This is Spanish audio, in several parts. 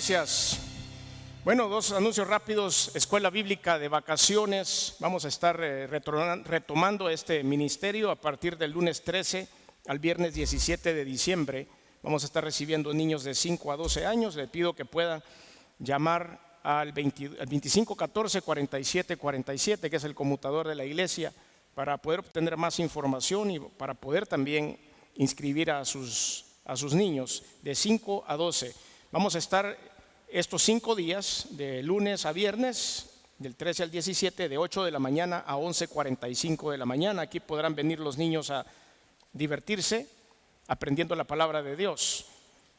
Gracias. Bueno, dos anuncios rápidos. Escuela Bíblica de vacaciones. Vamos a estar retomando este ministerio a partir del lunes 13 al viernes 17 de diciembre. Vamos a estar recibiendo niños de 5 a 12 años. Le pido que puedan llamar al 2514-4747, que es el conmutador de la iglesia, para poder obtener más información y para poder también inscribir a sus niños de 5 a 12. Vamos a estar estos 5 días, de lunes a viernes, del 13 al 17, de 8 de la mañana a 11:45 de la mañana. Aquí podrán venir los niños a divertirse aprendiendo la palabra de Dios.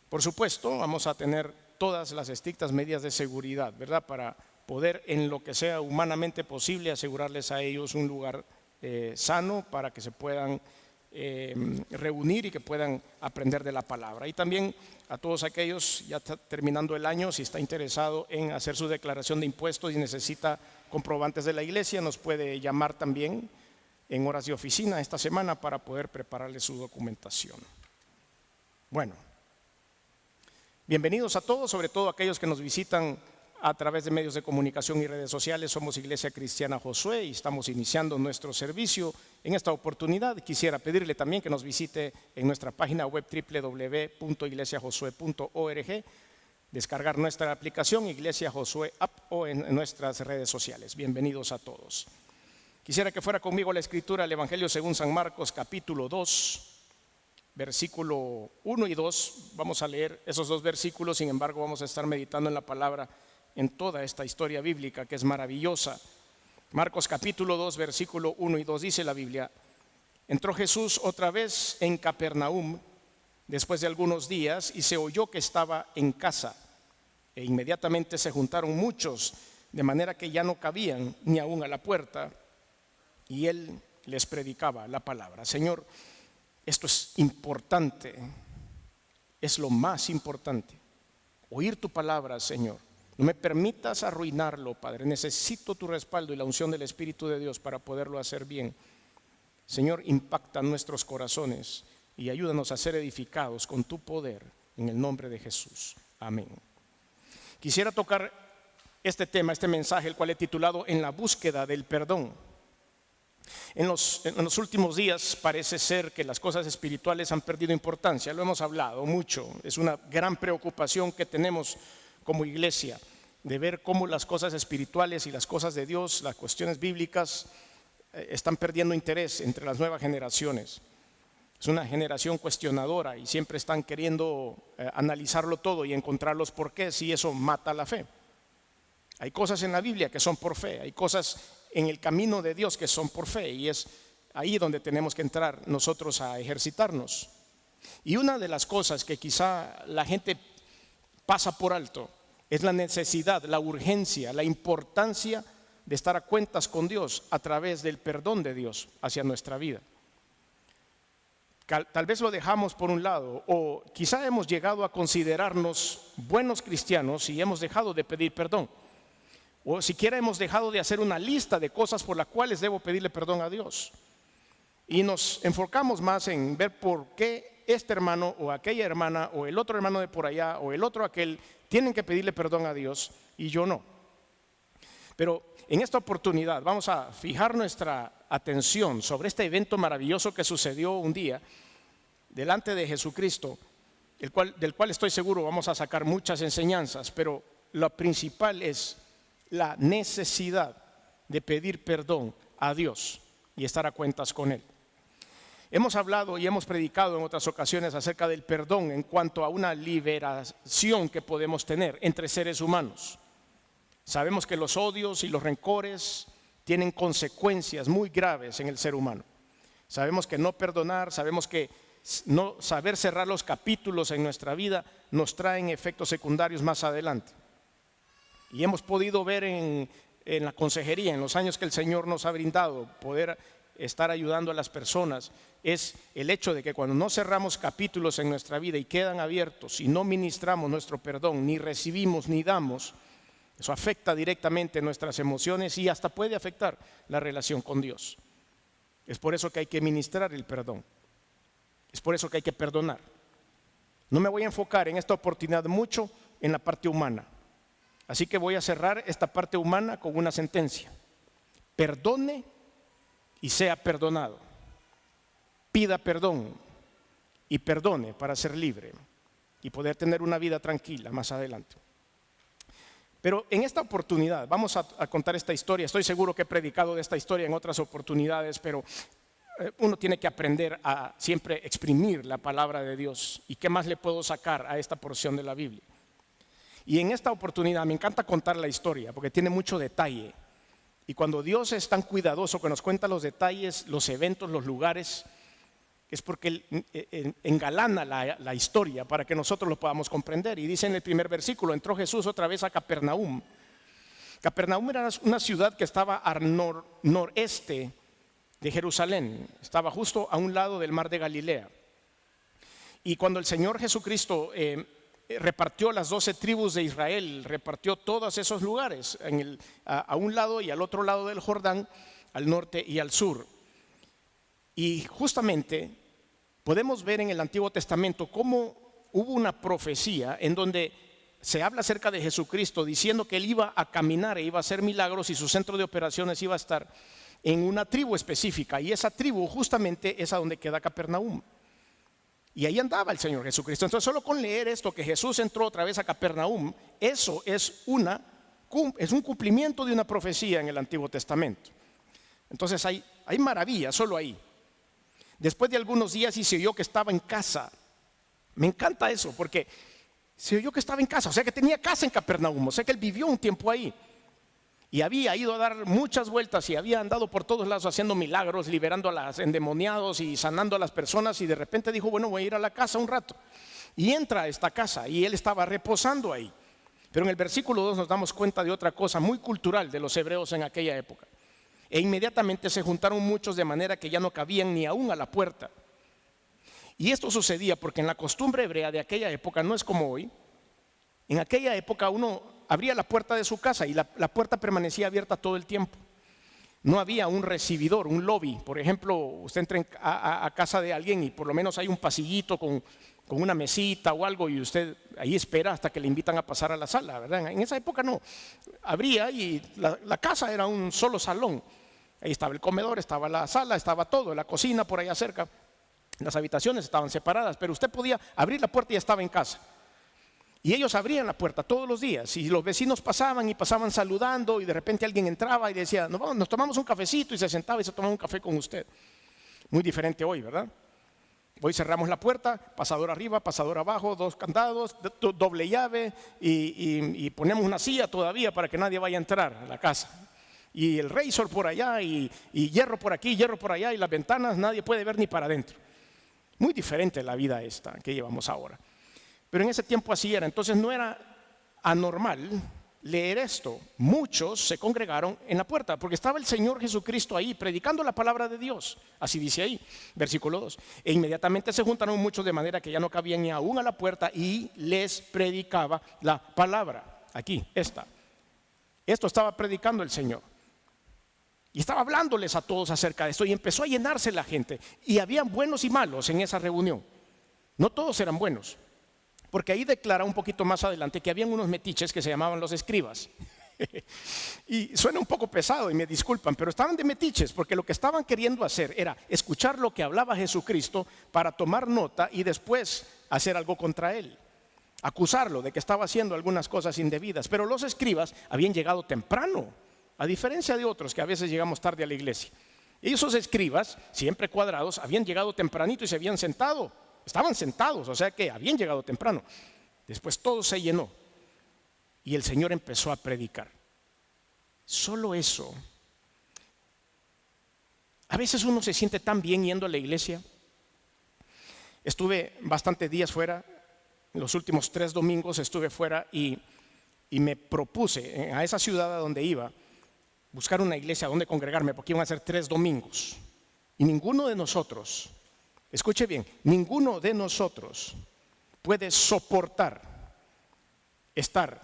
Por supuesto, vamos a tener todas las estrictas medidas de seguridad, ¿verdad? Para poder, en lo que sea humanamente posible, asegurarles a ellos un lugar sano para que se puedan reunir y que puedan aprender de la palabra. Y también a todos aquellos, ya está terminando el año, si está interesado en hacer su declaración de impuestos y necesita comprobantes de la iglesia, nos puede llamar también en horas de oficina esta semana para poder prepararle su documentación. Bueno, bienvenidos a todos, sobre todo aquellos que nos visitan a través de medios de comunicación y redes sociales. Somos Iglesia Cristiana Josué y estamos iniciando nuestro servicio. En esta oportunidad quisiera pedirle también que nos visite en nuestra página web www.iglesiajosue.org, descargar nuestra aplicación Iglesia Josué App o en nuestras redes sociales. Bienvenidos a todos. Quisiera que fuera conmigo la escritura, el Evangelio según San Marcos, capítulo 2, versículo 1 y 2. Vamos a leer esos dos versículos, sin embargo vamos a estar meditando en la palabra en toda esta historia bíblica que es maravillosa. Marcos capítulo 2, versículo 1 y 2 dice la Biblia: entró Jesús otra vez en Capernaum después de algunos días y se oyó que estaba en casa, e inmediatamente se juntaron muchos, de manera que ya no cabían ni aún a la puerta, y él les predicaba la palabra. Señor, esto es importante, es lo más importante, oír tu palabra, Señor. No me permitas arruinarlo, Padre. Necesito tu respaldo y la unción del Espíritu de Dios para poderlo hacer bien. Señor, impacta nuestros corazones y ayúdanos a ser edificados con tu poder, en el nombre de Jesús. Amén. Quisiera tocar este tema, este mensaje, el cual he titulado En la búsqueda del perdón. En los últimos días parece ser que las cosas espirituales han perdido importancia. Lo hemos hablado mucho. Es una gran preocupación que tenemos como iglesia, de ver cómo las cosas espirituales y las cosas de Dios, las cuestiones bíblicas, están perdiendo interés entre las nuevas generaciones. Es una generación cuestionadora y siempre están queriendo analizarlo todo y encontrar los porqués, y eso mata la fe. Hay cosas en la Biblia que son por fe, hay cosas en el camino de Dios que son por fe, y es ahí donde tenemos que entrar nosotros a ejercitarnos. Y una de las cosas que quizá la gente pasa por alto es la necesidad, la urgencia, la importancia de estar a cuentas con Dios a través del perdón de Dios hacia nuestra vida. Tal vez lo dejamos por un lado, o quizá hemos llegado a considerarnos buenos cristianos y hemos dejado de pedir perdón, o siquiera hemos dejado de hacer una lista de cosas por las cuales debo pedirle perdón a Dios, y nos enfocamos más en ver por qué este hermano o aquella hermana o el otro hermano de por allá o el otro aquel tienen que pedirle perdón a Dios y yo no. Pero en esta oportunidad vamos a fijar nuestra atención sobre este evento maravilloso que sucedió un día delante de Jesucristo, del cual estoy seguro vamos a sacar muchas enseñanzas, pero lo principal es la necesidad de pedir perdón a Dios y estar a cuentas con Él. Hemos hablado y hemos predicado en otras ocasiones acerca del perdón en cuanto a una liberación que podemos tener entre seres humanos. Sabemos que los odios y los rencores tienen consecuencias muy graves en el ser humano. Sabemos que no perdonar, sabemos que no saber cerrar los capítulos en nuestra vida nos traen efectos secundarios más adelante. Y hemos podido ver en la consejería, en los años que el Señor nos ha brindado, poder estar ayudando a las personas, es el hecho de que cuando no cerramos capítulos en nuestra vida y quedan abiertos y no ministramos nuestro perdón, ni recibimos ni damos, eso afecta directamente nuestras emociones y hasta puede afectar la relación con Dios. Es por eso que hay que ministrar el perdón, es por eso que hay que perdonar. No me voy a enfocar en esta oportunidad mucho en la parte humana. Así que voy a cerrar esta parte humana con una sentencia: perdone y sea perdonado. Pida perdón y perdone para ser libre y poder tener una vida tranquila más adelante. Pero en esta oportunidad vamos a contar esta historia. Estoy seguro que he predicado de esta historia en otras oportunidades, pero uno tiene que aprender a siempre exprimir la palabra de Dios. ¿Y qué más le puedo sacar a esta porción de la Biblia? Y en esta oportunidad me encanta contar la historia porque tiene mucho detalle. Y cuando Dios es tan cuidadoso que nos cuenta los detalles, los eventos, los lugares, es porque Él engalana la historia para que nosotros lo podamos comprender. Y dice en el primer versículo: entró Jesús otra vez a Capernaum. Capernaum era una ciudad que estaba al noreste de Jerusalén. Estaba justo a un lado del mar de Galilea. Y cuando el Señor Jesucristo repartió las 12 tribus de Israel, repartió todos esos lugares a un lado y al otro lado del Jordán, al norte y al sur. Y justamente podemos ver en el Antiguo Testamento cómo hubo una profecía en donde se habla acerca de Jesucristo diciendo que Él iba a caminar e iba a hacer milagros y su centro de operaciones iba a estar en una tribu específica, y esa tribu justamente es a donde queda Capernaum. Y ahí andaba el Señor Jesucristo. Entonces, solo con leer esto, que Jesús entró otra vez a Capernaum, eso es un cumplimiento de una profecía en el Antiguo Testamento. Entonces hay maravillas solo ahí. Después de algunos días y se oyó que estaba en casa. Me encanta eso porque se oyó que estaba en casa, o sea que tenía casa en Capernaum, o sea que él vivió un tiempo ahí. Y había ido a dar muchas vueltas y había andado por todos lados haciendo milagros, liberando a los endemoniados y sanando a las personas. Y de repente dijo: bueno, voy a ir a la casa un rato. Y entra a esta casa y él estaba reposando ahí. Pero en el versículo 2 nos damos cuenta de otra cosa muy cultural de los hebreos en aquella época. E inmediatamente se juntaron muchos de manera que ya no cabían ni aún a la puerta. Y esto sucedía porque en la costumbre hebrea de aquella época no es como hoy. En aquella época uno abría la puerta de su casa y la puerta permanecía abierta todo el tiempo. No había un recibidor, un lobby. Por ejemplo, usted entra a casa de alguien y por lo menos hay un pasillito con una mesita o algo, y usted ahí espera hasta que le invitan a pasar a la sala, ¿verdad? En esa época no. Abría y la casa era un solo salón. Ahí estaba el comedor, estaba la sala, estaba todo, la cocina por allá cerca. Las habitaciones estaban separadas, pero usted podía abrir la puerta y ya estaba en casa. Y ellos abrían la puerta todos los días y los vecinos pasaban y pasaban saludando, y de repente alguien entraba y decía: nos tomamos un cafecito, y se sentaba y se tomaba un café con usted. Muy diferente hoy, ¿verdad? Hoy cerramos la puerta, pasador arriba, pasador abajo, 2 candados, doble llave y ponemos una silla todavía para que nadie vaya a entrar a la casa. Y el razor por allá y hierro por aquí, hierro por allá, y las ventanas nadie puede ver ni para adentro. Muy diferente la vida esta que llevamos ahora. Pero en ese tiempo así era. Entonces no era anormal leer esto. Muchos se congregaron en la puerta porque estaba el Señor Jesucristo ahí predicando la palabra de Dios. Así dice ahí, versículo 2. E inmediatamente se juntaron muchos de manera que ya no cabían ni aún a la puerta, y les predicaba la palabra. Aquí, esto estaba predicando el Señor. Y estaba hablándoles a todos acerca de esto, y empezó a llenarse la gente. Y había buenos y malos en esa reunión. No todos eran buenos. Porque ahí declara un poquito más adelante que habían unos metiches que se llamaban los escribas. Y suena un poco pesado y me disculpan, pero estaban de metiches porque lo que estaban queriendo hacer era escuchar lo que hablaba Jesucristo para tomar nota y después hacer algo contra él, acusarlo de que estaba haciendo algunas cosas indebidas. Pero los escribas habían llegado temprano, a diferencia de otros que a veces llegamos tarde a la iglesia. Y esos escribas, siempre cuadrados, habían llegado tempranito y se habían sentado. Estaban sentados, o sea que habían llegado temprano. Después todo se llenó y el Señor empezó a predicar. Solo eso. A veces uno se siente tan bien yendo a la iglesia. Estuve bastantes días fuera. En los últimos 3 domingos estuve fuera y me propuse a esa ciudad a donde iba buscar una iglesia donde congregarme, porque iban a ser 3 domingos. Y ninguno de nosotros, escuche bien, ninguno de nosotros puede soportar estar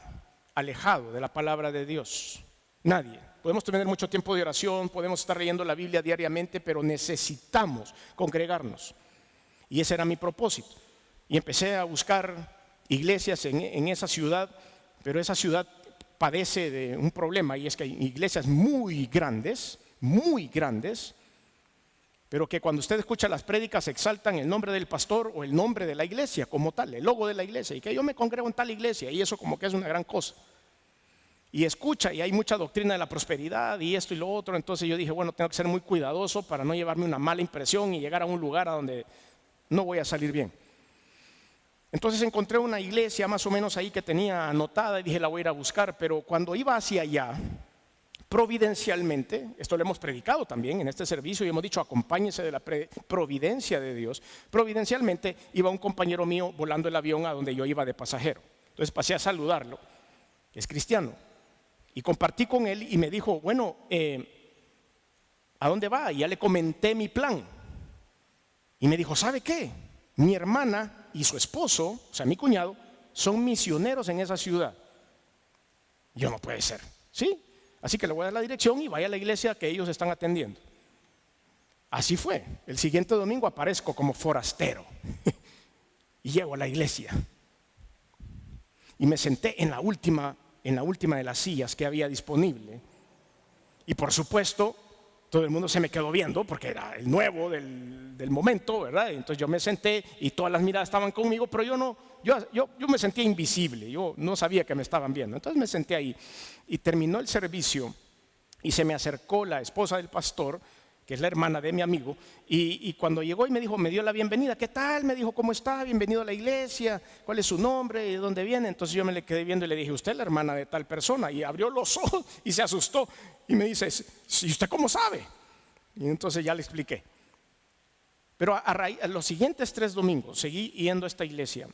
alejado de la palabra de Dios. Nadie. Podemos tener mucho tiempo de oración, podemos estar leyendo la Biblia diariamente, pero necesitamos congregarnos. Y ese era mi propósito. Y empecé a buscar iglesias en esa ciudad, pero esa ciudad padece de un problema, y es que hay iglesias muy grandes, pero que cuando usted escucha las prédicas exaltan el nombre del pastor o el nombre de la iglesia como tal, el logo de la iglesia, y que yo me congrego en tal iglesia, y eso como que es una gran cosa. Y escucha, y hay mucha doctrina de la prosperidad y esto y lo otro. Entonces yo dije, bueno, tengo que ser muy cuidadoso para no llevarme una mala impresión y llegar a un lugar a donde no voy a salir bien. Entonces encontré una iglesia más o menos ahí que tenía anotada y dije, la voy a ir a buscar. Pero cuando iba hacia allá, providencialmente, esto lo hemos predicado también en este servicio y hemos dicho, acompáñese de la providencia de Dios. Providencialmente iba un compañero mío volando el avión a donde yo iba de pasajero. Entonces pasé a saludarlo, es cristiano, y compartí con él y me dijo, bueno, ¿a dónde va? Y ya le comenté mi plan. Y me dijo, ¿sabe qué? Mi hermana y su esposo, o sea, mi cuñado, son misioneros en esa ciudad. Yo, no puede ser, ¿sí? Así que le voy a dar la dirección y vaya a la iglesia que ellos están atendiendo. Así fue. El siguiente domingo aparezco como forastero y llego a la iglesia. Y me senté en la última de las sillas que había disponible. Y por supuesto, todo el mundo se me quedó viendo porque era el nuevo del momento, ¿verdad? Entonces yo me senté y todas las miradas estaban conmigo, pero yo me sentía invisible, yo no sabía que me estaban viendo. Entonces me senté ahí y terminó el servicio y se me acercó la esposa del pastor, que es la hermana de mi amigo, y cuando llegó y me dijo, me dio la bienvenida. ¿Qué tal? Me dijo, ¿cómo está? Bienvenido a la iglesia. ¿Cuál es su nombre? ¿De dónde viene? Entonces yo me le quedé viendo y le dije, ¿usted es la hermana de tal persona? Y abrió los ojos y se asustó y me dice, ¿y usted cómo sabe? Y entonces ya le expliqué. Pero a los siguientes 3 domingos seguí yendo a esta iglesia.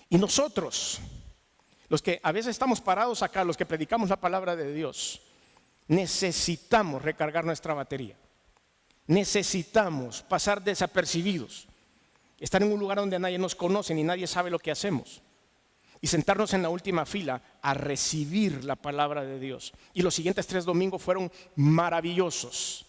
Y nosotros, los que a veces estamos parados acá, los que predicamos la palabra de Dios, necesitamos recargar nuestra batería. Necesitamos pasar desapercibidos, estar en un lugar donde nadie nos conoce ni nadie sabe lo que hacemos, y sentarnos en la última fila a recibir la palabra de Dios. Y los siguientes 3 domingos fueron maravillosos.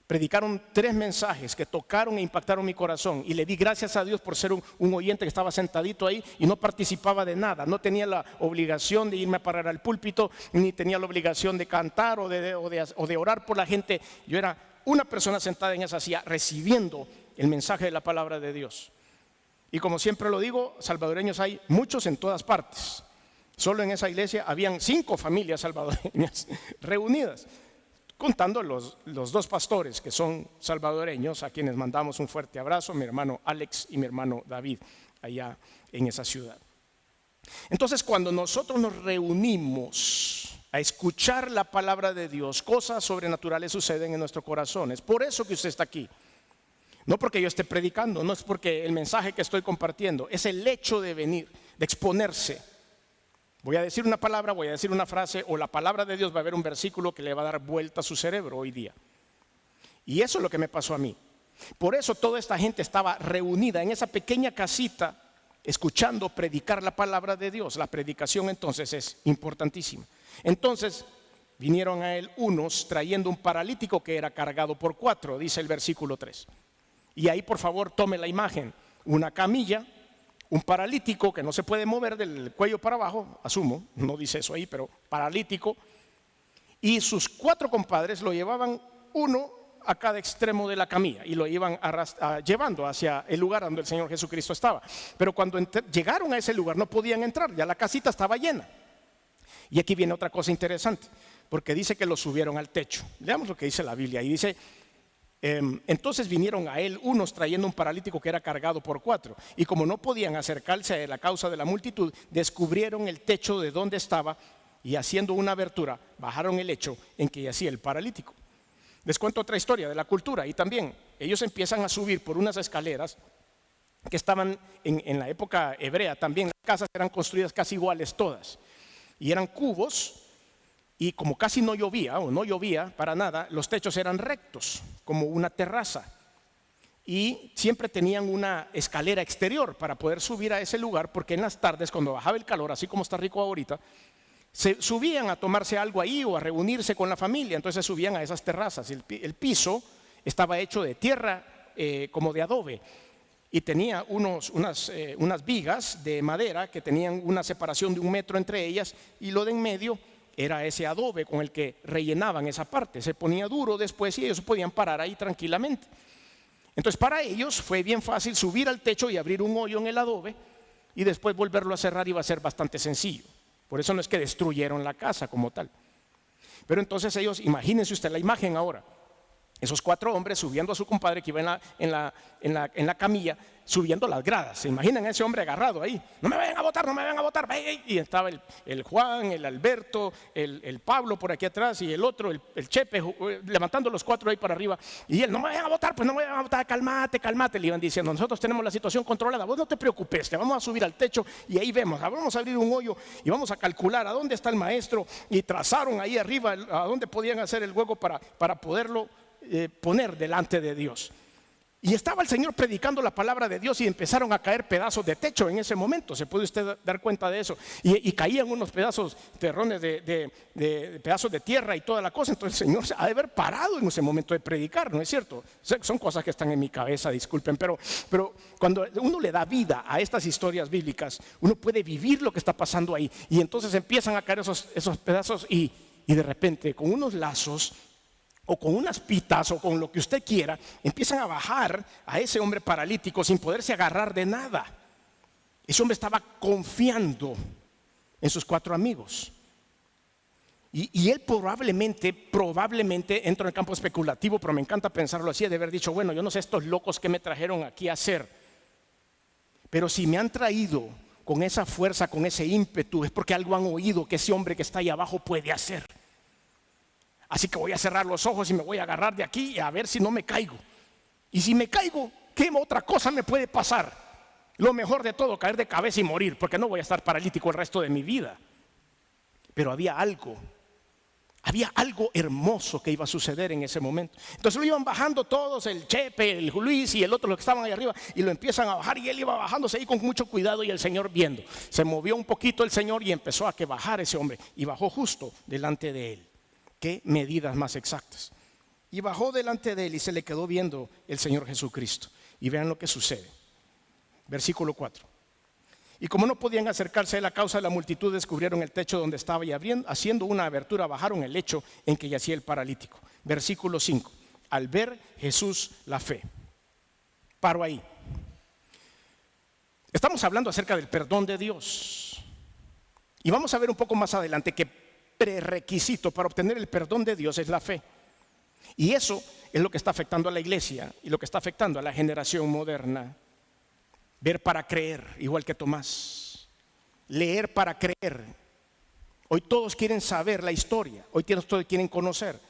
Predicaron 3 mensajes que tocaron e impactaron mi corazón, y le di gracias a Dios por ser un oyente que estaba sentadito ahí y no participaba de nada. No tenía la obligación de irme a parar al púlpito, ni tenía la obligación de cantar o de orar por la gente. Yo era una persona sentada en esa silla recibiendo el mensaje de la palabra de Dios. Y como siempre lo digo, salvadoreños hay muchos en todas partes. Solo en esa iglesia habían 5 familias salvadoreñas reunidas, contando los 2 pastores que son salvadoreños, a quienes mandamos un fuerte abrazo, mi hermano Alex y mi hermano David, allá en esa ciudad. Entonces, cuando nosotros nos reunimos a escuchar la palabra de Dios, cosas sobrenaturales suceden en nuestro corazón. Es por eso que usted está aquí. No porque yo esté predicando, no es porque el mensaje que estoy compartiendo, es el hecho de venir, de exponerse. Voy a decir una palabra, voy a decir una frase, o la palabra de Dios va a haber un versículo que le va a dar vuelta a su cerebro hoy día. Y eso es lo que me pasó a mí. Por eso toda esta gente estaba reunida en esa pequeña casita, escuchando predicar la palabra de Dios. La predicación entonces es importantísima. Entonces vinieron a él unos trayendo un paralítico que era cargado por 4, dice el versículo 3. Y ahí por favor tome la imagen, una camilla, un paralítico que no se puede mover del cuello para abajo, asumo, no dice eso ahí, pero paralítico. Y sus 4 compadres lo llevaban uno a cada extremo de la camilla y lo iban llevando hacia el lugar donde el Señor Jesucristo estaba. Pero cuando llegaron a ese lugar no podían entrar, ya la casita estaba llena. Y aquí viene otra cosa interesante, porque dice que lo subieron al techo. Leamos lo que dice la Biblia y dice, entonces vinieron a él unos trayendo un paralítico que era cargado por 4, y como no podían acercarse a él a causa de la multitud, descubrieron el techo de donde estaba, y haciendo una abertura bajaron el lecho en que yacía el paralítico. Les cuento otra historia de la cultura, y también ellos empiezan a subir por unas escaleras que estaban en la época hebrea. También las casas eran construidas casi iguales todas, y eran cubos. Y como casi no llovía o no llovía para nada, los techos eran rectos, como una terraza. Y siempre tenían una escalera exterior para poder subir a ese lugar, porque en las tardes, cuando bajaba el calor, así como está rico ahorita, se subían a tomarse algo ahí o a reunirse con la familia. Entonces subían a esas terrazas. El piso estaba hecho de tierra como de adobe. y tenía unas vigas de madera que tenían una separación de 1 metro entre ellas, y lo de en medio era ese adobe con el que rellenaban esa parte. Se ponía duro después y ellos podían parar ahí tranquilamente. Entonces para ellos fue bien fácil subir al techo y abrir un hoyo en el adobe y después volverlo a cerrar. Iba a ser bastante sencillo. Por eso no es que destruyeron la casa como tal. Pero entonces ellos, imagínense usted la imagen ahora, esos 4 hombres subiendo a su compadre que iba en la camilla, subiendo las gradas. ¿Se imaginan a ese hombre agarrado ahí? No me vayan a botar, no me vayan a botar. Y estaba el Juan, el Alberto, el Pablo por aquí atrás y el otro, el Chepe, levantando los 4 ahí para arriba. Y él, no me vayan a botar, pues no me vayan a botar, cálmate, cálmate. Le iban diciendo, nosotros tenemos la situación controlada, vos no te preocupes, te vamos a subir al techo y ahí vemos, vamos a abrir un hoyo y vamos a calcular a dónde está el maestro. Y trazaron ahí arriba a dónde podían hacer el hueco para poderlo poner delante de Dios. Y estaba el Señor predicando la palabra de Dios y empezaron a caer pedazos de techo en ese momento. Se puede usted dar cuenta de eso. Y caían unos pedazos, terrones de pedazos de tierra y toda la cosa. Entonces el Señor se ha de haber parado en ese momento de predicar, ¿no es cierto? Son cosas que están en mi cabeza, disculpen, pero cuando uno le da vida a estas historias bíblicas, uno puede vivir lo que está pasando ahí. Y entonces empiezan a caer esos pedazos y de repente con unos lazos o con unas pitas o con lo que usted quiera, empiezan a bajar a ese hombre paralítico sin poderse agarrar de nada. Ese hombre estaba confiando en sus 4 amigos. Y él probablemente entra en el campo especulativo, pero me encanta pensarlo así, de haber dicho, bueno, yo no sé estos locos que me trajeron aquí a hacer, pero si me han traído con esa fuerza, con ese ímpetu, es porque algo han oído que ese hombre que está ahí abajo puede hacer. Así que voy a cerrar los ojos y me voy a agarrar de aquí y a ver si no me caigo. Y si me caigo, ¿qué otra cosa me puede pasar? Lo mejor de todo, caer de cabeza y morir, porque no voy a estar paralítico el resto de mi vida. Pero había algo hermoso que iba a suceder en ese momento. Entonces lo iban bajando todos, el Chepe, el Luis y el otro, los que estaban ahí arriba, y lo empiezan a bajar y él iba bajándose ahí con mucho cuidado y el Señor viendo. Se movió un poquito el Señor y empezó a que bajar ese hombre y bajó justo delante de él. Qué medidas más exactas. Y bajó delante de él y se le quedó viendo el Señor Jesucristo. Y vean lo que sucede. Versículo 4. Y como no podían acercarse a él a causa de la multitud, descubrieron el techo donde estaba y haciendo una abertura, bajaron el lecho en que yacía el paralítico. Versículo 5. Al ver Jesús la fe. Paro ahí. Estamos hablando acerca del perdón de Dios. Y vamos a ver un poco más adelante que prerequisito para obtener el perdón de Dios es la fe. Y eso es lo que está afectando a la iglesia y lo que está afectando a la generación moderna. Ver para creer, igual que Tomás. Leer para creer. Hoy todos quieren saber la historia. Hoy todos quieren conocer.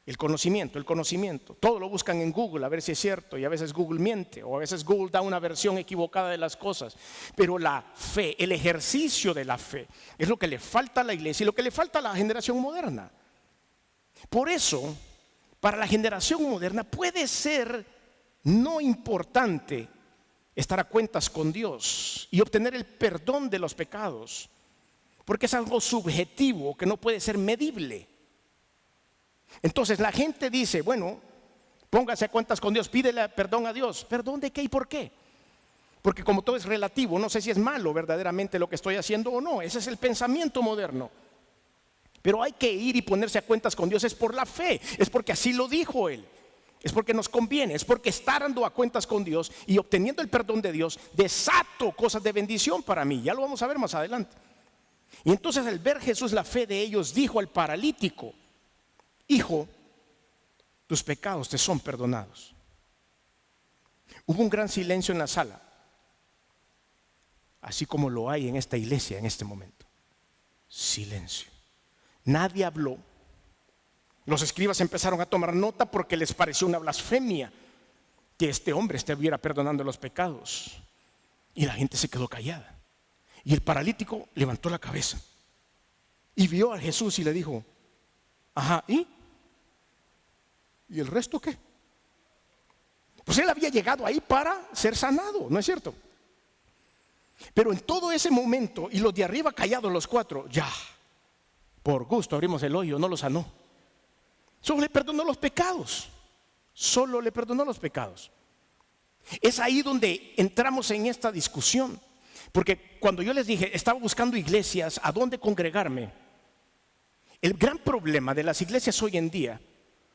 El conocimiento. Todo lo buscan en Google a ver si es cierto, y a veces Google miente, o a veces Google da una versión equivocada de las cosas. Pero la fe, el ejercicio de la fe, es lo que le falta a la iglesia y lo que le falta a la generación moderna. Por eso, para la generación moderna puede ser no importante estar a cuentas con Dios y obtener el perdón de los pecados, porque es algo subjetivo que no puede ser medible. Entonces la gente dice, bueno, póngase a cuentas con Dios, pídele perdón a Dios. ¿Perdón de qué y por qué? Porque como todo es relativo, no sé si es malo verdaderamente lo que estoy haciendo o no. Ese es el pensamiento moderno. Pero hay que ir y ponerse a cuentas con Dios, es por la fe, es porque así lo dijo Él. Es porque nos conviene, es porque estando a cuentas con Dios y obteniendo el perdón de Dios, desato cosas de bendición para mí. Ya lo vamos a ver más adelante. Y entonces al ver Jesús la fe de ellos, dijo al paralítico, hijo, tus pecados te son perdonados. Hubo un gran silencio en la sala, así como lo hay en esta iglesia en este momento. Silencio. Nadie habló. Los escribas empezaron a tomar nota porque les pareció una blasfemia que este hombre estuviera perdonando los pecados. Y la gente se quedó callada. Y el paralítico levantó la cabeza y vio a Jesús y le dijo, ajá, ¿y el resto qué? Pues él había llegado ahí para ser sanado, ¿no es cierto? Pero en todo ese momento, y los de arriba callados los 4, ya, por gusto abrimos el hoyo, no lo sanó. Solo le perdonó los pecados. Solo le perdonó los pecados. Es ahí donde entramos en esta discusión. Porque cuando yo les dije, estaba buscando iglesias a dónde congregarme, el gran problema de las iglesias hoy en día,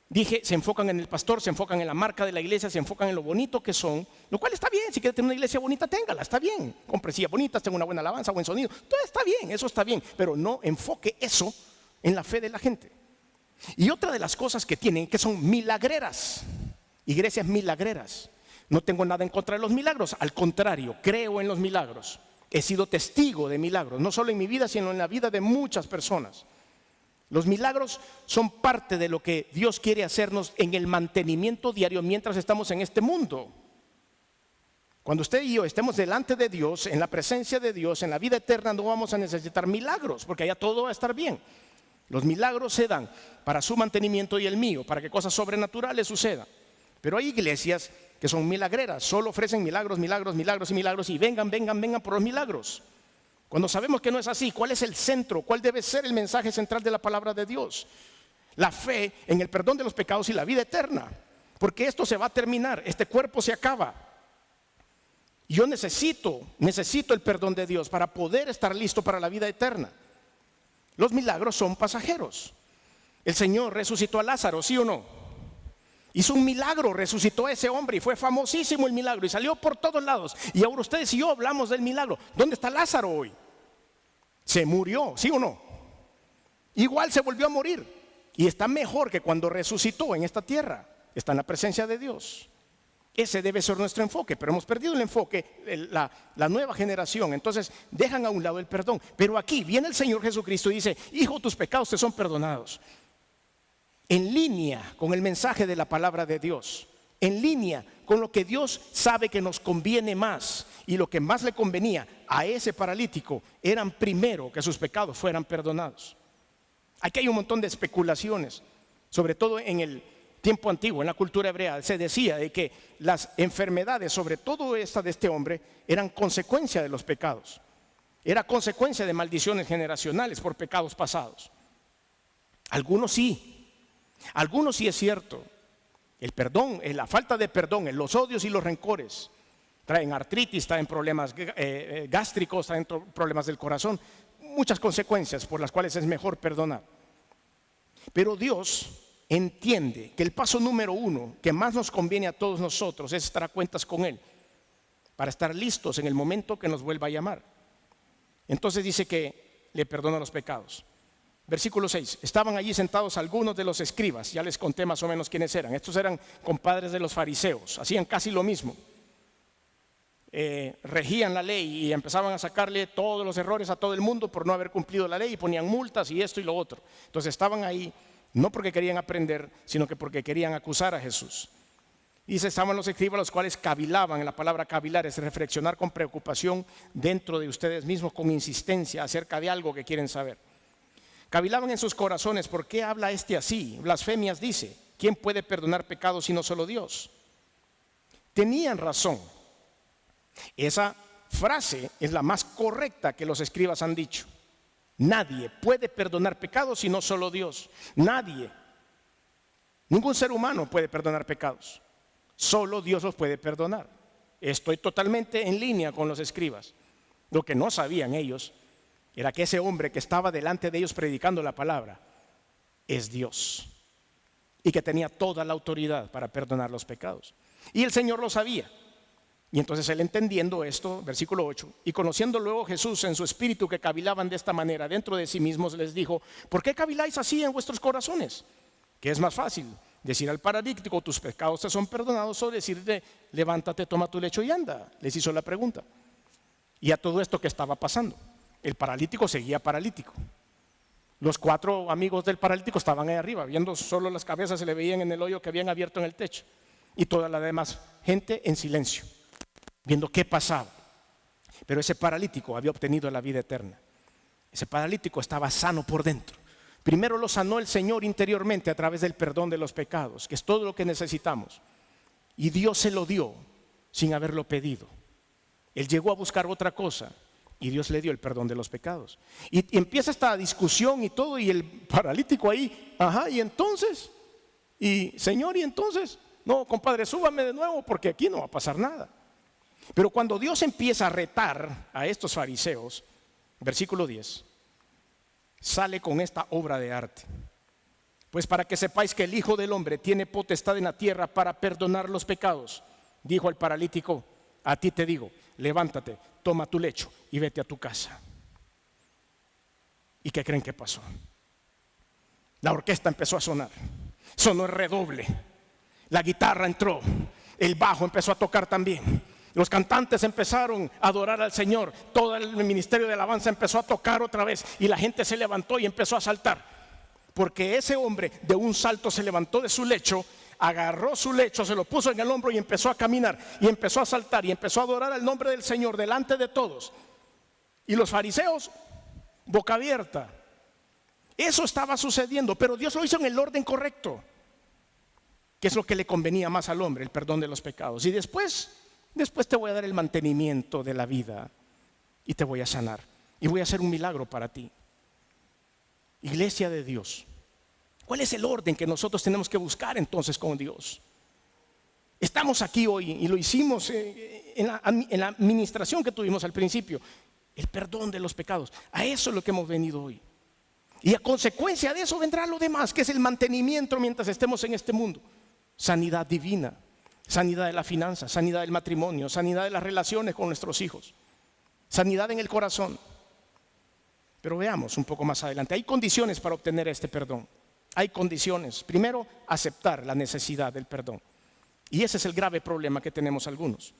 dije, se enfocan en el pastor, se enfocan en la marca de la iglesia, se enfocan en lo bonito que son, lo cual está bien. Si quiere tener una iglesia bonita, téngala, está bien. Compre sillas bonitas, tenga una buena alabanza, buen sonido, todo está bien, eso está bien. Pero no enfoque eso en la fe de la gente. Y otra de las cosas que tienen, que son milagreras, iglesias milagreras. No tengo nada en contra de los milagros, al contrario, creo en los milagros. He sido testigo de milagros, no solo en mi vida, sino en la vida de muchas personas. Los milagros son parte de lo que Dios quiere hacernos en el mantenimiento diario mientras estamos en este mundo. Cuando usted y yo estemos delante de Dios, en la presencia de Dios, en la vida eterna, no vamos a necesitar milagros, porque allá todo va a estar bien. Los milagros se dan para su mantenimiento y el mío, para que cosas sobrenaturales sucedan. Pero hay iglesias que son milagreras, solo ofrecen milagros, milagros, milagros y milagros, y vengan por los milagros. Cuando sabemos que no es así, ¿cuál es el centro? ¿Cuál debe ser el mensaje central de la palabra de Dios? La fe en el perdón de los pecados y la vida eterna. Porque esto se va a terminar, este cuerpo se acaba. Yo necesito el perdón de Dios para poder estar listo para la vida eterna. Los milagros son pasajeros. El Señor resucitó a Lázaro, ¿sí o no? Hizo un milagro, resucitó a ese hombre y fue famosísimo el milagro y salió por todos lados. Y ahora ustedes y yo hablamos del milagro. ¿Dónde está Lázaro hoy? Se murió, ¿sí o no? Igual se volvió a morir y está mejor que cuando resucitó en esta tierra. Está en la presencia de Dios. Ese debe ser nuestro enfoque, pero hemos perdido el enfoque, la nueva generación. Entonces dejan a un lado el perdón. Pero aquí viene el Señor Jesucristo y dice: hijo, tus pecados te son perdonados. En línea con el mensaje de la palabra de Dios, en línea con lo que Dios sabe que nos conviene más. Y lo que más le convenía a ese paralítico eran primero que sus pecados fueran perdonados. Aquí hay un montón de especulaciones, sobre todo en el tiempo antiguo, en la cultura hebrea. Se decía de que las enfermedades, sobre todo esta de este hombre, eran consecuencia de los pecados. Era consecuencia de maldiciones generacionales por pecados pasados. Algunos sí es cierto. El perdón, la falta de perdón, los odios y los rencores traen artritis, traen problemas gástricos, traen problemas del corazón, muchas consecuencias por las cuales es mejor perdonar. Pero Dios entiende que el paso número uno que más nos conviene a todos nosotros es estar a cuentas con Él, para estar listos en el momento que nos vuelva a llamar. Entonces dice que le perdona los pecados. Versículo 6, estaban allí sentados algunos de los escribas, ya les conté más o menos quiénes eran. Estos eran compadres de los fariseos, hacían casi lo mismo. Regían la ley y empezaban a sacarle todos los errores a todo el mundo por no haber cumplido la ley, y ponían multas y esto y lo otro. Entonces estaban ahí no porque querían aprender, sino que porque querían acusar a Jesús. Y estaban los escribas, los cuales cavilaban. La palabra cavilar es reflexionar con preocupación dentro de ustedes mismos, con insistencia acerca de algo que quieren saber. Cavilaban en sus corazones: ¿por qué habla este así? Blasfemias dice. ¿Quién puede perdonar pecados sino solo Dios? Tenían razón. Esa frase es la más correcta que los escribas han dicho. Nadie puede perdonar pecados sino solo Dios. Nadie. Ningún ser humano puede perdonar pecados. Solo Dios los puede perdonar. Estoy totalmente en línea con los escribas. Lo que no sabían ellos era que ese hombre que estaba delante de ellos predicando la palabra es Dios, y que tenía toda la autoridad para perdonar los pecados. Y el Señor lo sabía. Y entonces él, entendiendo esto, versículo 8, y conociendo luego Jesús en su espíritu que cavilaban de esta manera dentro de sí mismos, les dijo: ¿por qué caviláis así en vuestros corazones? ¿Qué es más fácil? ¿Decir al paralítico, tus pecados te son perdonados, o decirle, levántate, toma tu lecho y anda? Les hizo la pregunta. Y a todo esto, ¿qué estaba pasando? El paralítico seguía paralítico. Los 4 amigos del paralítico estaban ahí arriba, viendo solo las cabezas, se le veían en el hoyo que habían abierto en el techo. Y toda la demás gente en silencio, viendo qué pasaba. Pero ese paralítico había obtenido la vida eterna. Ese paralítico estaba sano por dentro. Primero lo sanó el Señor interiormente a través del perdón de los pecados, que es todo lo que necesitamos. Y Dios se lo dio sin haberlo pedido. Él llegó a buscar otra cosa y Dios le dio el perdón de los pecados. Y empieza esta discusión y todo, y el paralítico ahí, y entonces, y Señor, y entonces, No, compadre, súbame de nuevo porque aquí no va a pasar nada. Pero cuando Dios empieza a retar a estos fariseos, versículo 10, sale con esta obra de arte. Pues para que sepáis que el Hijo del Hombre tiene potestad en la tierra para perdonar los pecados, dijo al paralítico, a ti te digo, levántate, toma tu lecho y vete a tu casa. ¿Y qué creen que pasó? La orquesta empezó a sonar, sonó el redoble, la guitarra entró, el bajo empezó a tocar también, los cantantes empezaron a adorar al Señor, todo el ministerio de alabanza empezó a tocar otra vez y la gente se levantó y empezó a saltar. Porque ese hombre de un salto se levantó de su lecho, agarró su lecho, se lo puso en el hombro y empezó a caminar y empezó a saltar y empezó a adorar al nombre del Señor delante de todos. Y los fariseos, boca abierta. Eso estaba sucediendo, pero Dios lo hizo en el orden correcto, que es lo que le convenía más al hombre, el perdón de los pecados. Y después te voy a dar el mantenimiento de la vida y te voy a sanar y voy a hacer un milagro para ti. Iglesia de Dios, ¿cuál es el orden que nosotros tenemos que buscar entonces con Dios? Estamos aquí hoy y lo hicimos en la administración que tuvimos al principio, el perdón de los pecados. A eso es lo que hemos venido hoy. Y a consecuencia de eso vendrá lo demás, que es el mantenimiento mientras estemos en este mundo. Sanidad divina, sanidad de la finanza, sanidad del matrimonio, sanidad de las relaciones con nuestros hijos, sanidad en el corazón. Pero veamos un poco más adelante. Hay condiciones para obtener este perdón. Hay condiciones. Primero, aceptar la necesidad del perdón. Y ese es el grave problema que tenemos algunos.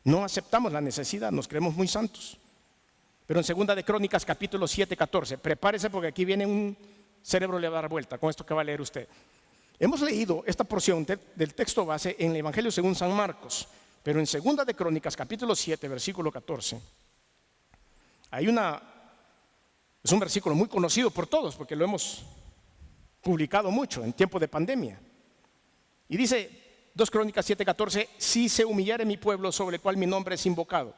No aceptamos la necesidad, nos creemos muy santos. Pero en 2 de Crónicas, capítulo 7, 14, prepárese porque aquí viene un cerebro le va a dar vuelta con esto que va a leer usted. Hemos leído esta porción del texto base en el Evangelio según San Marcos, pero en 2 de Crónicas, capítulo 7, versículo 14, es un versículo muy conocido por todos porque lo hemos publicado mucho en tiempo de pandemia. Y dice 2 Crónicas 7:14, si se humillare mi pueblo sobre el cual mi nombre es invocado,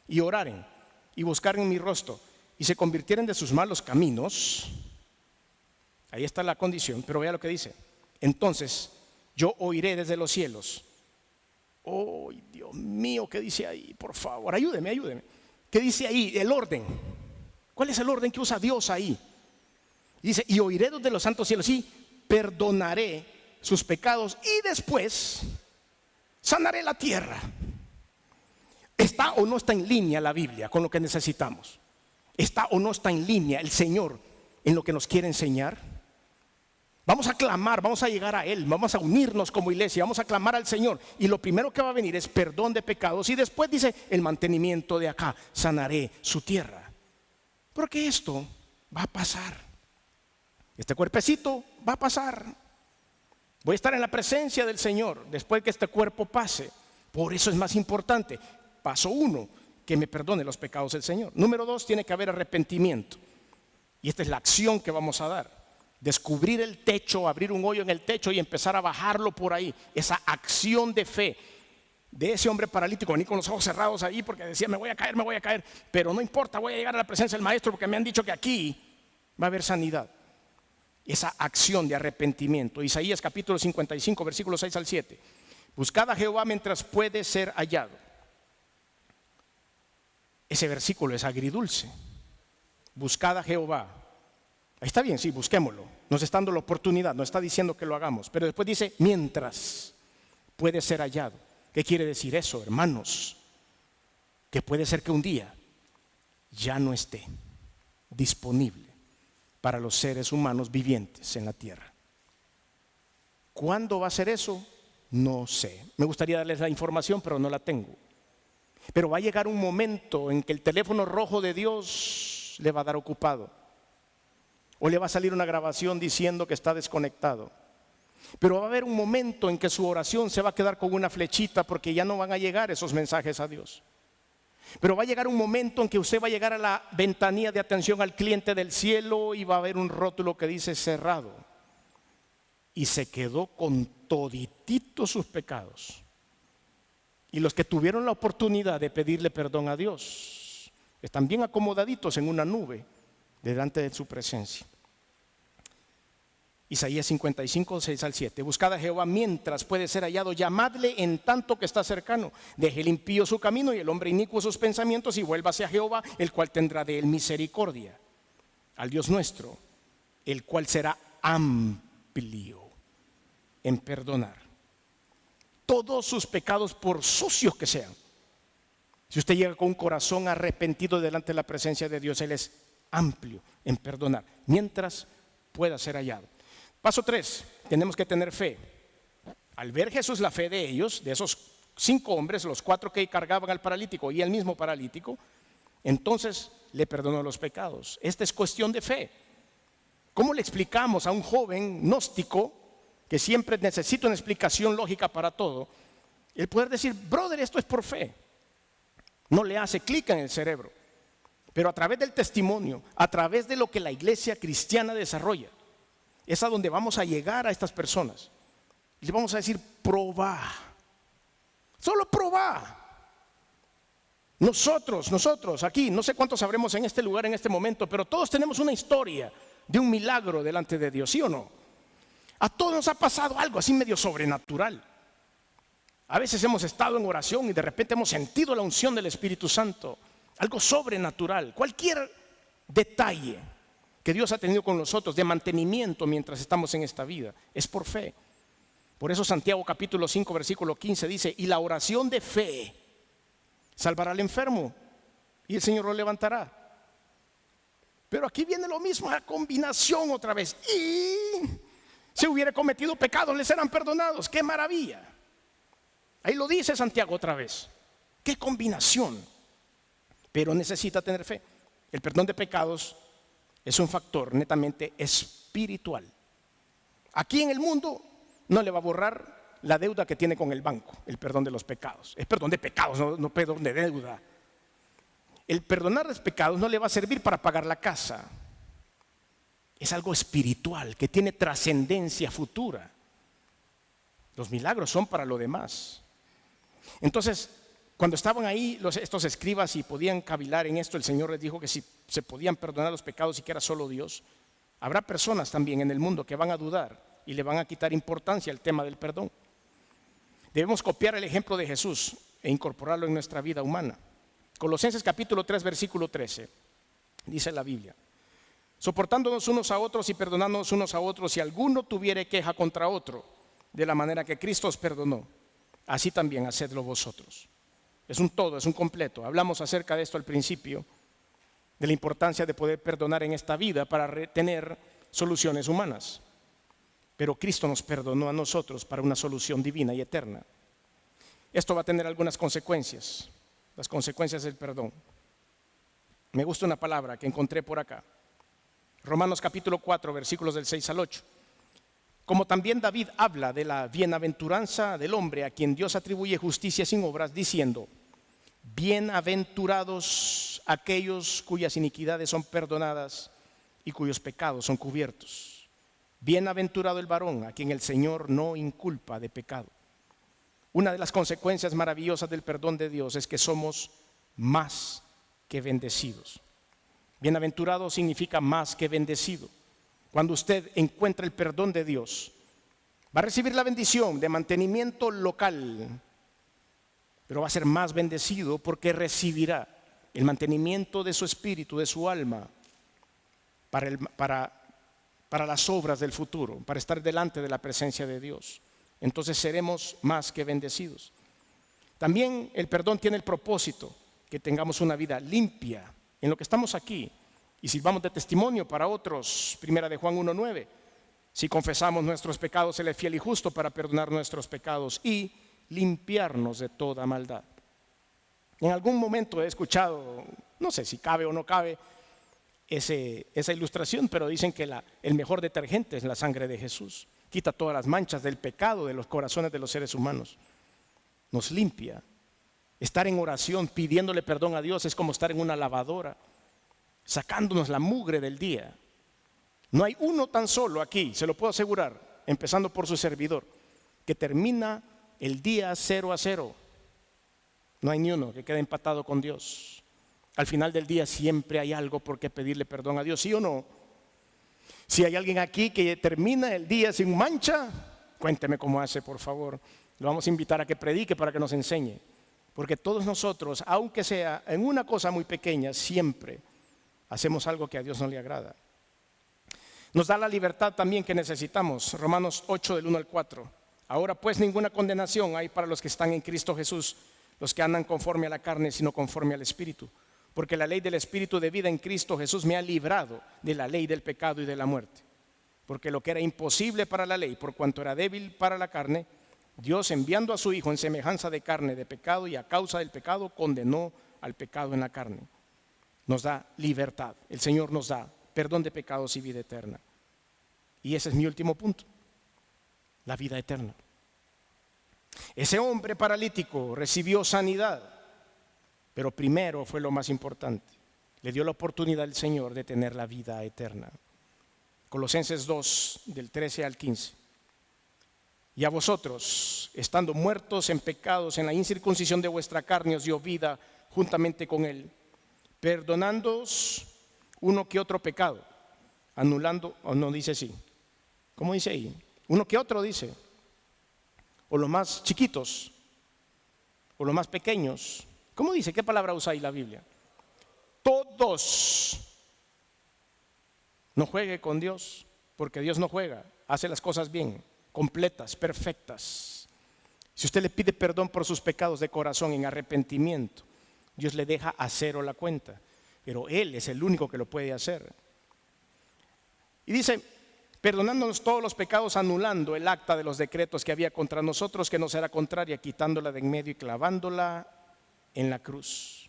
y oraren y buscaren mi rostro y se convirtieren de sus malos caminos, ahí está la condición, pero vea lo que dice, entonces yo oiré desde los cielos. Oh, Dios mío, ¿qué dice ahí? Por favor, ayúdeme. ¿Qué dice ahí? El orden. ¿Cuál es el orden que usa Dios ahí? Dice, y oiré desde los santos cielos y perdonaré sus pecados y después sanaré la tierra. ¿Está o no está en línea la Biblia con lo que necesitamos? ¿Está o no está en línea el Señor en lo que nos quiere enseñar? Vamos a clamar, vamos a llegar a Él, vamos a unirnos como iglesia, vamos a clamar al Señor. Y lo primero que va a venir es perdón de pecados y después dice el mantenimiento de acá, sanaré su tierra. Porque esto va a pasar. Este cuerpecito va a pasar. Voy a estar en la presencia del Señor después que este cuerpo pase. Por eso es más importante. Paso 1, que me perdone los pecados del Señor. Número 2, tiene que haber arrepentimiento. Y esta es la acción que vamos a dar. Descubrir el techo, abrir un hoyo en el techo y empezar a bajarlo por ahí. Esa acción de fe de ese hombre paralítico, venir con los ojos cerrados ahí porque decía me voy a caer, pero no importa, voy a llegar a la presencia del Maestro porque me han dicho que aquí va a haber sanidad. Esa acción de arrepentimiento. Isaías capítulo 55, versículos 6 al 7. Buscad a Jehová mientras puede ser hallado. Ese versículo es agridulce. Buscad a Jehová. Ahí está bien, sí, busquémoslo. Nos está dando la oportunidad, no está diciendo que lo hagamos, pero después dice mientras puede ser hallado. ¿Qué quiere decir eso, hermanos? Que puede ser que un día ya no esté disponible para los seres humanos vivientes en la tierra. ¿Cuándo va a ser eso? No sé. Me gustaría darles la información, pero no la tengo. Pero va a llegar un momento en que el teléfono rojo de Dios le va a dar ocupado. O le va a salir una grabación diciendo que está desconectado. Pero va a haber un momento en que su oración se va a quedar con una flechita porque ya no van a llegar esos mensajes a Dios. Pero va a llegar un momento en que usted va a llegar a la ventanilla de atención al cliente del cielo y va a haber un rótulo que dice cerrado. Y se quedó con todititos sus pecados. Y los que tuvieron la oportunidad de pedirle perdón a Dios están bien acomodaditos en una nube delante de su presencia. Isaías 55, 6 al 7. Buscad a Jehová mientras puede ser hallado, llamadle en tanto que está cercano. Deje el impío su camino y el hombre inicuo sus pensamientos, y vuélvase a Jehová, el cual tendrá de él misericordia. Al Dios nuestro, el cual será amplio en perdonar todos sus pecados, por sucios que sean. Si usted llega con un corazón arrepentido delante de la presencia de Dios, Él es amplio en perdonar mientras pueda ser hallado. Paso 3, tenemos que tener fe. Al ver Jesús la fe de ellos, de esos 5 hombres, los 4 que cargaban al paralítico y el mismo paralítico, entonces le perdonó los pecados. Esta es cuestión de fe. ¿Cómo le explicamos a un joven gnóstico que siempre necesita una explicación lógica para todo, el poder decir, brother, esto es por fe? No le hace clic en el cerebro. Pero a través del testimonio, a través de lo que la iglesia cristiana desarrolla, es a donde vamos a llegar a estas personas. Y le vamos a decir, probá. Solo probá. Nosotros aquí, no sé cuántos sabremos en este lugar en este momento, pero todos tenemos una historia de un milagro delante de Dios, ¿sí o no? A todos nos ha pasado algo así medio sobrenatural. A veces hemos estado en oración y de repente hemos sentido la unción del Espíritu Santo, algo sobrenatural. Cualquier detalle que Dios ha tenido con nosotros de mantenimiento mientras estamos en esta vida es por fe. Por eso Santiago capítulo 5 versículo 15 dice, y la oración de fe salvará al enfermo y el Señor lo levantará. Pero aquí viene lo mismo, la combinación otra vez. Y si hubiera cometido pecados, les serán perdonados. ¡Qué maravilla! Ahí lo dice Santiago otra vez. ¡Qué combinación! Pero necesita tener fe. El perdón de pecados es un factor netamente espiritual. Aquí en el mundo no le va a borrar la deuda que tiene con el banco, el perdón de los pecados. Es perdón de pecados, no perdón de deuda. El perdonar los pecados no le va a servir para pagar la casa. Es algo espiritual que tiene trascendencia futura. Los milagros son para lo demás. Entonces, cuando estaban ahí estos escribas y podían cavilar en esto, el Señor les dijo que si se podían perdonar los pecados y que era solo Dios. Habrá personas también en el mundo que van a dudar y le van a quitar importancia al tema del perdón. Debemos copiar el ejemplo de Jesús e incorporarlo en nuestra vida humana. Colosenses capítulo 3 versículo 13, dice la Biblia: soportándonos unos a otros y perdonándonos unos a otros, si alguno tuviere queja contra otro, de la manera que Cristo os perdonó, así también hacedlo vosotros. Es un todo, es un completo. Hablamos acerca de esto al principio, de la importancia de poder perdonar en esta vida para tener soluciones humanas. Pero Cristo nos perdonó a nosotros para una solución divina y eterna. Esto va a tener algunas consecuencias, las consecuencias del perdón. Me gusta una palabra que encontré por acá. Romanos capítulo 4, versículos del 6 al 8. Como también David habla de la bienaventuranza del hombre a quien Dios atribuye justicia sin obras, diciendo: bienaventurados aquellos cuyas iniquidades son perdonadas y cuyos pecados son cubiertos. Bienaventurado el varón a quien el Señor no inculpa de pecado. Una de las consecuencias maravillosas del perdón de Dios es que somos más que bendecidos. Bienaventurado significa más que bendecido. Cuando usted encuentra el perdón de Dios, va a recibir la bendición de mantenimiento local, pero va a ser más bendecido porque recibirá el mantenimiento de su espíritu, de su alma, para las obras del futuro, para estar delante de la presencia de Dios. Entonces seremos más que bendecidos. También el perdón tiene el propósito que tengamos una vida limpia en lo que estamos aquí y sirvamos de testimonio para otros. Primera de Juan 1:9. Si confesamos nuestros pecados, Él es fiel y justo para perdonar nuestros pecados y limpiarnos de toda maldad. En algún momento he escuchado, no sé si cabe o no cabe esa ilustración, pero dicen que el mejor detergente es la sangre de Jesús. Quita todas las manchas del pecado de los corazones de los seres humanos. Nos limpia. Estar en oración pidiéndole perdón a Dios es como estar en una lavadora, sacándonos la mugre del día. No hay uno tan solo aquí, se lo puedo asegurar, empezando por su servidor, que termina el día 0-0. No hay ni uno que quede empatado con Dios. Al final del día siempre hay algo por qué pedirle perdón a Dios, ¿sí o no? Si hay alguien aquí que termina el día sin mancha, cuénteme cómo hace, por favor. Lo vamos a invitar a que predique para que nos enseñe. Porque todos nosotros, aunque sea en una cosa muy pequeña, siempre hacemos algo que a Dios no le agrada. Nos da la libertad también que necesitamos. Romanos 8 del 1 al 4. Ahora pues ninguna condenación hay para los que están en Cristo Jesús, los que andan conforme a la carne, sino conforme al Espíritu. Porque la ley del Espíritu de vida en Cristo Jesús me ha librado de la ley del pecado y de la muerte. Porque lo que era imposible para la ley, por cuanto era débil para la carne, Dios, enviando a su Hijo en semejanza de carne de pecado, y a causa del pecado condenó al pecado en la carne. Nos da libertad. El Señor nos da perdón de pecados y vida eterna. Y ese es mi último punto: la vida eterna. Ese hombre paralítico recibió sanidad, pero primero fue lo más importante: le dio la oportunidad al Señor de tener la vida eterna. Colosenses 2, del 13 al 15. Y a vosotros, estando muertos en pecados, en la incircuncisión de vuestra carne, os dio vida juntamente con Él, perdonándoos uno que otro pecado, anulando, o no dice así, ¿cómo dice ahí? Uno que otro dice, o los más chiquitos, o los más pequeños. ¿Cómo dice? ¿Qué palabra usa ahí la Biblia? Todos. No juegue con Dios, porque Dios no juega, hace las cosas bien, completas, perfectas. Si usted le pide perdón por sus pecados de corazón en arrepentimiento, Dios le deja a cero la cuenta, pero Él es el único que lo puede hacer. Y dice, perdonándonos todos los pecados, anulando el acta de los decretos que había contra nosotros, que nos era contraria, quitándola de en medio y clavándola en la cruz.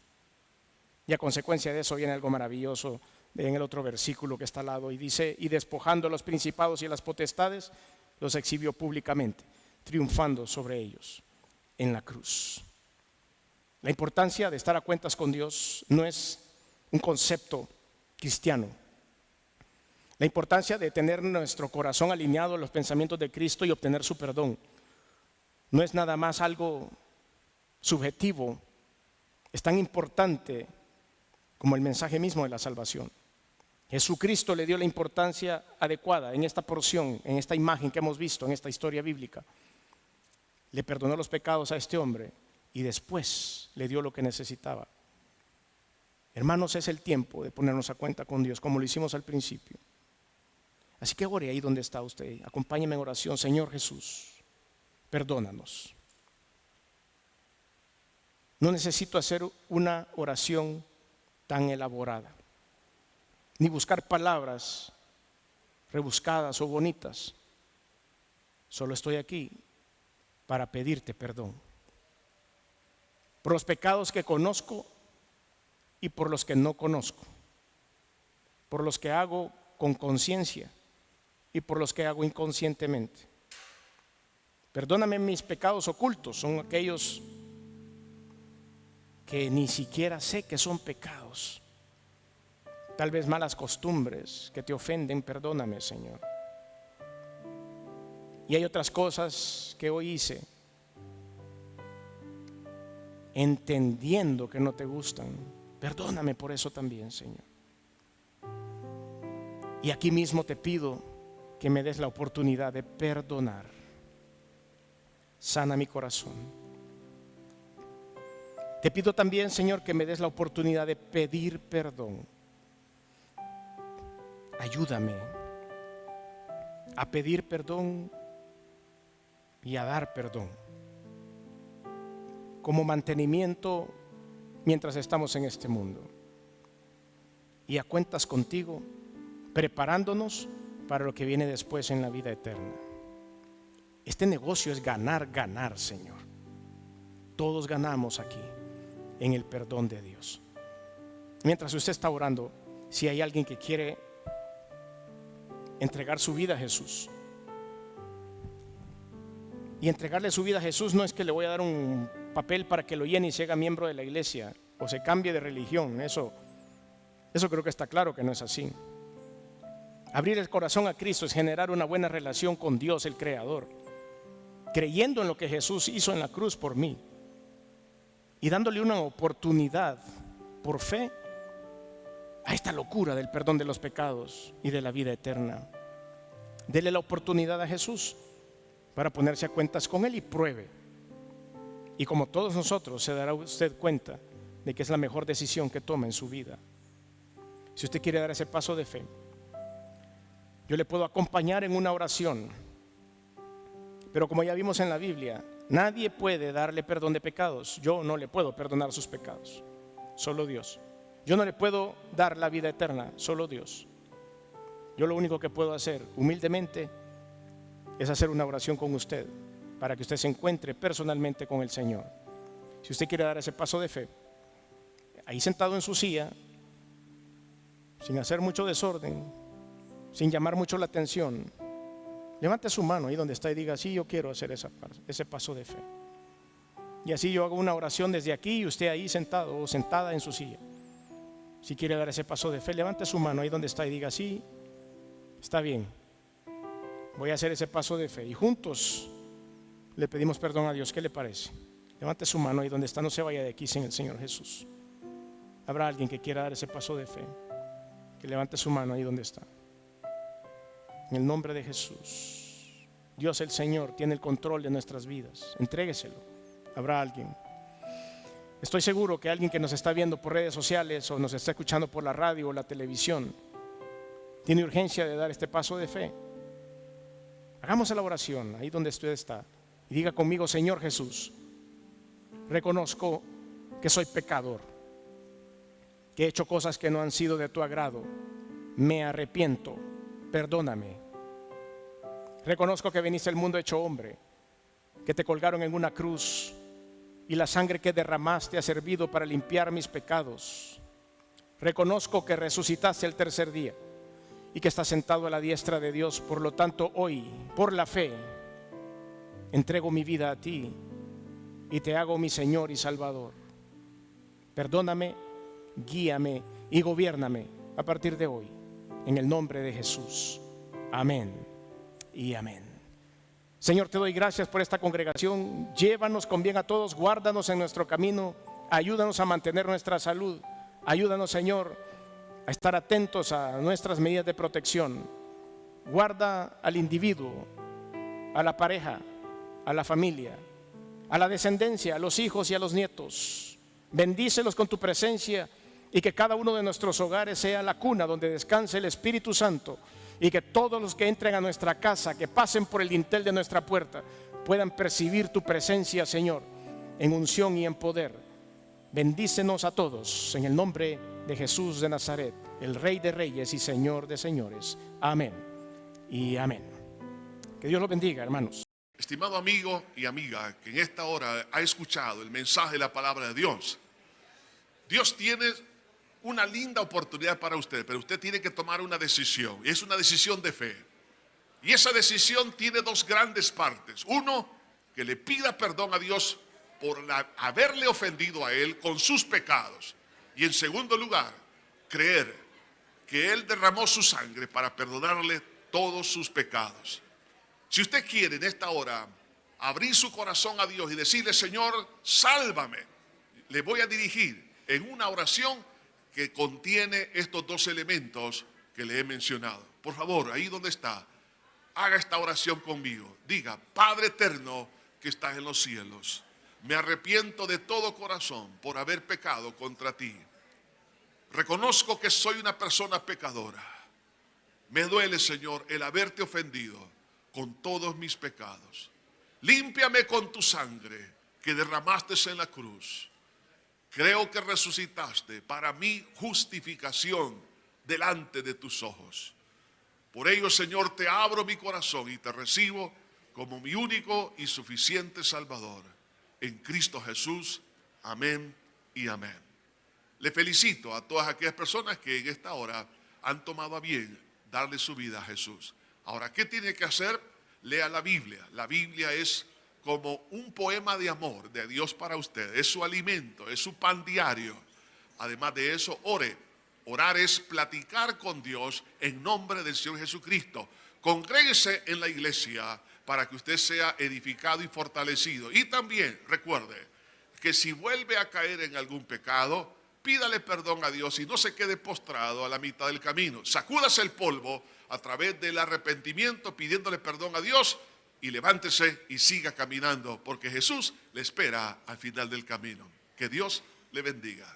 Y a consecuencia de eso viene algo maravilloso en el otro versículo que está al lado, y dice, y despojando a los principados y a las potestades, los exhibió públicamente, triunfando sobre ellos en la cruz. La importancia de estar a cuentas con Dios no es un concepto cristiano. La importancia de tener nuestro corazón alineado a los pensamientos de Cristo y obtener su perdón no es nada más algo subjetivo, es tan importante como el mensaje mismo de la salvación. Jesucristo le dio la importancia adecuada en esta porción, en esta imagen que hemos visto, en esta historia bíblica. Le perdonó los pecados a este hombre y después le dio lo que necesitaba. Hermanos, es el tiempo de ponernos a cuenta con Dios, como lo hicimos al principio. Así que ore ahí donde está usted, acompáñeme en oración. Señor Jesús, perdónanos. No necesito hacer una oración tan elaborada, ni buscar palabras rebuscadas o bonitas. Solo estoy aquí para pedirte perdón por los pecados que conozco y por los que no conozco, por los que hago con conciencia y por los que hago inconscientemente. Perdóname mis pecados ocultos, son aquellos que ni siquiera sé que son pecados. Tal vez malas costumbres que te ofenden, perdóname, Señor. Y hay otras cosas que hoy hice, entendiendo que no te gustan. Perdóname por eso también, Señor. Y aquí mismo te pido que me des la oportunidad de perdonar. Sana mi corazón. Te pido también, Señor, que me des la oportunidad de pedir perdón. Ayúdame a pedir perdón y a dar perdón como mantenimiento mientras estamos en este mundo. Y a cuentas contigo, preparándonos para lo que viene después en la vida eterna. Este negocio es ganar, ganar, Señor. Todos ganamos aquí en el perdón de Dios. Mientras usted está orando, si hay alguien que quiere entregar su vida a Jesús, y entregarle su vida a Jesús no es que le voy a dar un papel para que lo llene y se haga miembro de la iglesia o se cambie de religión. Eso creo que está claro que no es así. Abrir el corazón a Cristo es generar una buena relación con Dios, el Creador, creyendo en lo que Jesús hizo en la cruz por mí y dándole una oportunidad por fe a esta locura del perdón de los pecados y de la vida eterna. Dele la oportunidad a Jesús para ponerse a cuentas con Él y pruebe. Y como todos nosotros, se dará usted cuenta de que es la mejor decisión que toma en su vida. Si usted quiere dar ese paso de fe, yo le puedo acompañar en una oración. Pero como ya vimos en la Biblia, nadie puede darle perdón de pecados. Yo no le puedo perdonar sus pecados, solo Dios. Yo no le puedo dar la vida eterna, solo Dios. Yo lo único que puedo hacer humildemente es hacer una oración con usted para que usted se encuentre personalmente con el Señor. Si usted quiere dar ese paso de fe, ahí sentado en su silla, sin hacer mucho desorden, sin llamar mucho la atención, levante su mano ahí donde está y diga: sí, yo quiero hacer ese paso de fe. Y así yo hago una oración desde aquí y usted ahí sentado o sentada en su silla. Si quiere dar ese paso de fe, levante su mano ahí donde está y diga: sí, está bien, voy a hacer ese paso de fe. Y juntos le pedimos perdón a Dios. ¿Qué le parece? Levante su mano ahí donde está, no se vaya de aquí sin el Señor Jesús. ¿Habrá alguien que quiera dar ese paso de fe? Que levante su mano ahí donde está. En el nombre de Jesús. Dios el Señor tiene el control de nuestras vidas. Entrégueselo. ¿Habrá alguien? Estoy seguro que alguien que nos está viendo por redes sociales o nos está escuchando por la radio o la televisión tiene urgencia de dar este paso de fe. Hagamos la oración ahí donde usted está y diga conmigo: Señor Jesús, reconozco que soy pecador, que he hecho cosas que no han sido de tu agrado. Me arrepiento, perdóname. Reconozco que viniste al mundo hecho hombre, que te colgaron en una cruz y la sangre que derramaste ha servido para limpiar mis pecados. Reconozco que resucitaste el tercer día y que estás sentado a la diestra de Dios. Por lo tanto, hoy, por la fe, entrego mi vida a ti y te hago mi Señor y Salvador. Perdóname, guíame y gobiérname a partir de hoy, en el nombre de Jesús. Amén y amén. Señor, te doy gracias por esta congregación. Llévanos con bien a todos, guárdanos en nuestro camino, ayúdanos a mantener nuestra salud. Ayúdanos, Señor, a estar atentos a nuestras medidas de protección. Guarda al individuo, a la pareja, a la familia, a la descendencia, a los hijos y a los nietos. Bendícelos con tu presencia y que cada uno de nuestros hogares sea la cuna donde descanse el Espíritu Santo, y que todos los que entren a nuestra casa, que pasen por el dintel de nuestra puerta, puedan percibir tu presencia, Señor, en unción y en poder. Bendícenos a todos en el nombre de Jesús de Nazaret, el Rey de Reyes y Señor de Señores. Amén y amén. Que Dios los bendiga, hermanos. Estimado amigo y amiga que en esta hora ha escuchado el mensaje de la palabra de Dios, Dios tiene una linda oportunidad para usted, pero usted tiene que tomar una decisión. Es una decisión de fe. Y esa decisión tiene dos grandes partes. Uno, que le pida perdón a Dios por haberle ofendido a Él con sus pecados. Y en segundo lugar, creer que Él derramó su sangre para perdonarle todos sus pecados. Si usted quiere en esta hora abrir su corazón a Dios y decirle: Señor, sálvame, le voy a dirigir en una oración que contiene estos dos elementos que le he mencionado. Por favor, ahí donde está, haga esta oración conmigo. Diga: Padre eterno que estás en los cielos, me arrepiento de todo corazón por haber pecado contra ti. Reconozco que soy una persona pecadora. Me duele, Señor, el haberte ofendido con todos mis pecados. Límpiame con tu sangre que derramaste en la cruz. Creo que resucitaste para mi justificación delante de tus ojos. Por ello, Señor, te abro mi corazón y te recibo como mi único y suficiente Salvador. En Cristo Jesús. Amén y amén. Le felicito a todas aquellas personas que en esta hora han tomado a bien darle su vida a Jesús. Ahora, ¿qué tiene que hacer? Lea la Biblia. La Biblia es como un poema de amor de Dios para usted. Es su alimento, es su pan diario. Además de eso, ore. Orar es platicar con Dios en nombre del Señor Jesucristo. Congréguese en la iglesia para que usted sea edificado y fortalecido. Y también recuerde que si vuelve a caer en algún pecado, pídale perdón a Dios y no se quede postrado a la mitad del camino. Sacúdase el polvo a través del arrepentimiento, pidiéndole perdón a Dios, y levántese y siga caminando, porque Jesús le espera al final del camino. Que Dios le bendiga.